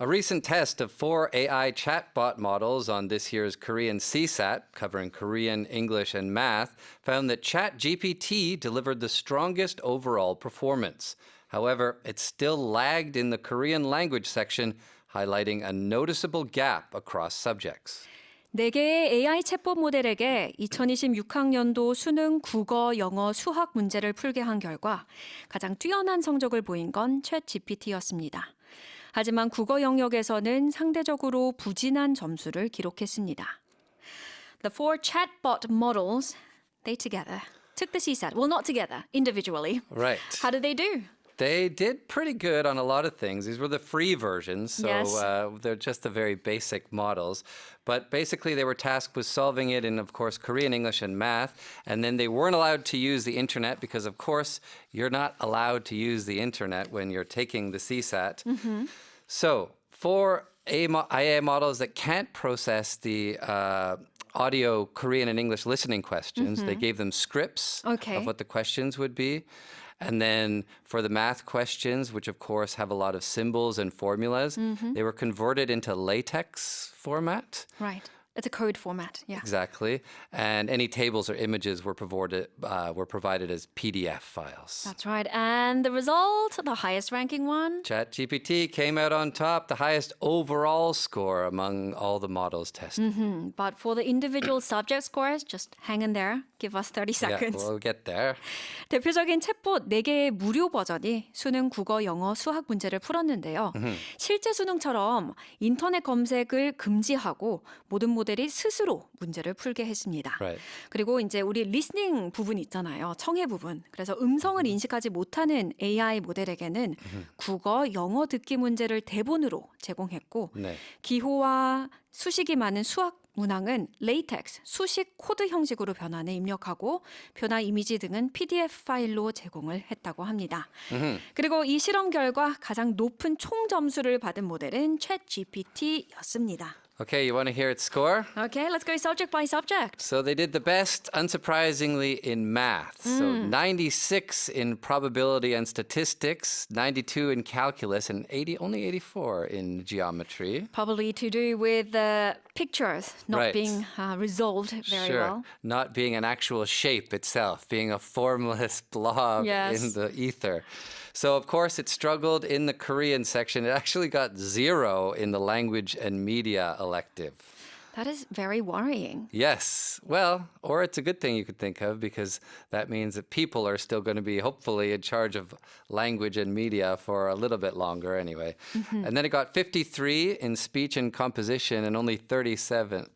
A recent test of 4 AI chatbot models on this year's Korean CSAT, covering Korean, English, and math, found that ChatGPT delivered the strongest overall performance. However, it still lagged in the Korean language section, highlighting a noticeable gap across subjects. 4개의 AI 챗봇 모델에게 2026학년도 수능, 국어, 영어, 수학 문제를 풀게 한 결과 가장 뛰어난 성적을 보인 건 챗GPT였습니다. 하지만 국어 영역에서는 상대적으로 부진한 점수를 기록했습니다. The four chatbot models, they together took the CSAT. Well, not together, individually. Right. How did they do? They did pretty good on a lot of things. These were the free versions, so Yes. They're just the very basic models. But basically, they were tasked with solving it in, of course, Korean, English, and math. And then they weren't allowed to use the internet because, of course, you're not allowed to use the internet when you're taking the CSAT. So for AI models that can't process the audio Korean and English listening questions, they gave them scripts Okay. of what the questions would be. And then for the math questions, which of course have a lot of symbols and formulas, they were converted into LaTeX format. Right. It's a code format, yeah. Exactly. And any tables or images were provided as PDF files. That's right. And the result, the highest ranking one? ChatGPT came out on top, the highest overall score among all the models tested. But for the individual subject scores, just hang in there. Give us 30 Yeah, seconds. we'll get there. 대표적인 챗봇 4개의 무료 버전이 수능, 국어, 영어, 수학 문제를 풀었는데요. 실제 수능처럼 인터넷 검색을 금지하고 모든 모델이 스스로 문제를 풀게 했습니다. Right. 그리고 이제 우리 리스닝 부분 있잖아요. 청해 부분. 그래서 음성을 인식하지 못하는 AI 모델에게는 국어, 영어 듣기 문제를 대본으로 제공했고 네. 기호와 수식이 많은 수학 문항은 레이텍스, 수식 코드 형식으로 변환해 입력하고 표나 이미지 등은 PDF 파일로 제공을 했다고 합니다. 그리고 이 실험 결과 가장 높은 총 점수를 받은 모델은 챗GPT였습니다. Okay, you want to hear its score? Okay, let's go subject by subject. So they did the best, unsurprisingly, in math. So 96 in probability and statistics, 92 in calculus, and only 84 in geometry. Probably to do with the pictures not Right. being resolved very well. Not being an actual shape itself, being a formless blob Yes. in the ether. So, of course, it struggled in the Korean section. It actually got 0 in the language and media elective. That is very worrying. Yes. Well, or it's a good thing you could think of because that means that people are still going to be hopefully in charge of language and media for a little bit longer anyway. And then it got 53 in speech and composition and only 37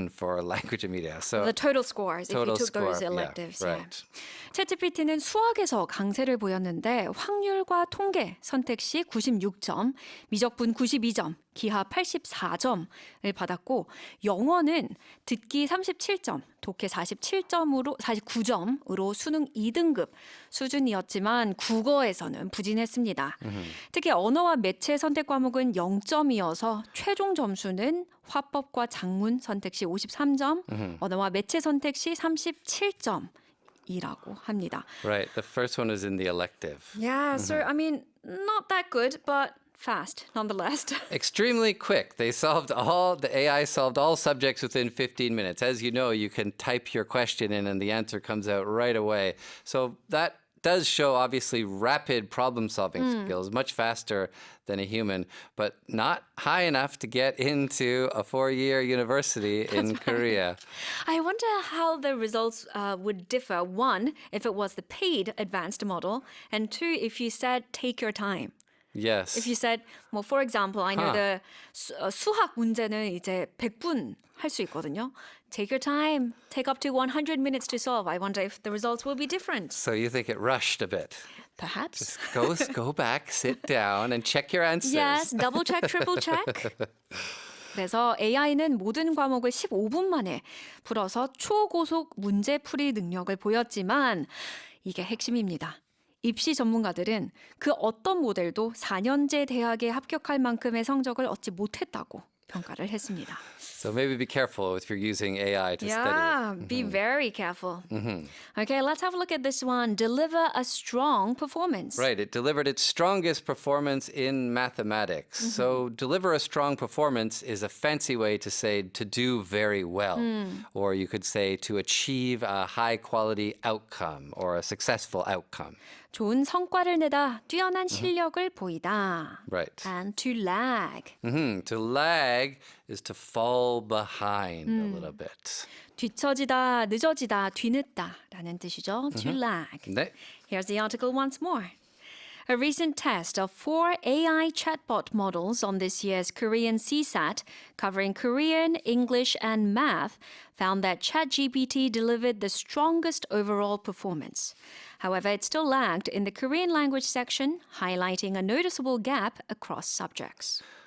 for language and media. So The total scores, total if you took those score, electives. yeah, right. 챗GPT는 수학에서 강세를 보였는데 확률과 통계 선택 시 96점, 미적분 92점, 기하 84점을 받았고 영어는 듣기 37점, 독해 49점으로 수능 2등급 수준이었지만 국어에서는 부진했습니다. 특히 언어와 매체 선택 과목은 0점이어서 최종 점수는 화법과 작문 선택 시 53점, 언어와 매체 선택 시 37점. 이라고 합니다. Right. The first one was in the elective. Yeah, so I mean, not that good, but fast nonetheless. Extremely quick. The AI solved all subjects within 15 minutes. As you know, you can type your question in and the answer comes out right away. So that does show obviously rapid problem solving skills, much faster than a human, but not high enough to get into a 4-year university in Korea. I wonder how the results would differ. One, if it was the paid advanced model, and two, if you said take your time. Yes. If you said, well, for example, I know the 수학 문제는 이제 100분 할 수 있거든요. Take your time. Take up to 100 minutes to solve. I wonder if the results will be different. So you think it rushed a bit. Perhaps. Go back, sit down, and check your answers. Yes, double check, triple check. 그래서 AI는 모든 과목을 15분 만에 풀어서 초고속 문제풀이 능력을 보였지만 이게 핵심입니다. 입시 전문가들은 그 어떤 모델도 4년제 대학에 합격할 만큼의 성적을 얻지 못했다고 평가를 했습니다. So maybe be careful if you're using AI to study. Yeah, be very careful. Okay, let's have a look at this one. Deliver a strong performance. Right, it delivered its strongest performance in mathematics. So, deliver a strong performance is a fancy way to say to do very well. Or you could say to achieve a high quality outcome or a successful outcome. 좋은 성과를 내다 뛰어난 실력을 보이다. Right. And to lag. To lag is to fall behind a little bit. 뒤처지다, 늦어지다, 뒤늦다라는 뜻이죠. To lag. 네. Here's the article once more. A recent test of 4 AI chatbot models on this year's Korean CSAT, covering Korean, English, and math, found that ChatGPT delivered the strongest overall performance. However, it still lagged in the Korean language section, highlighting a noticeable gap across subjects.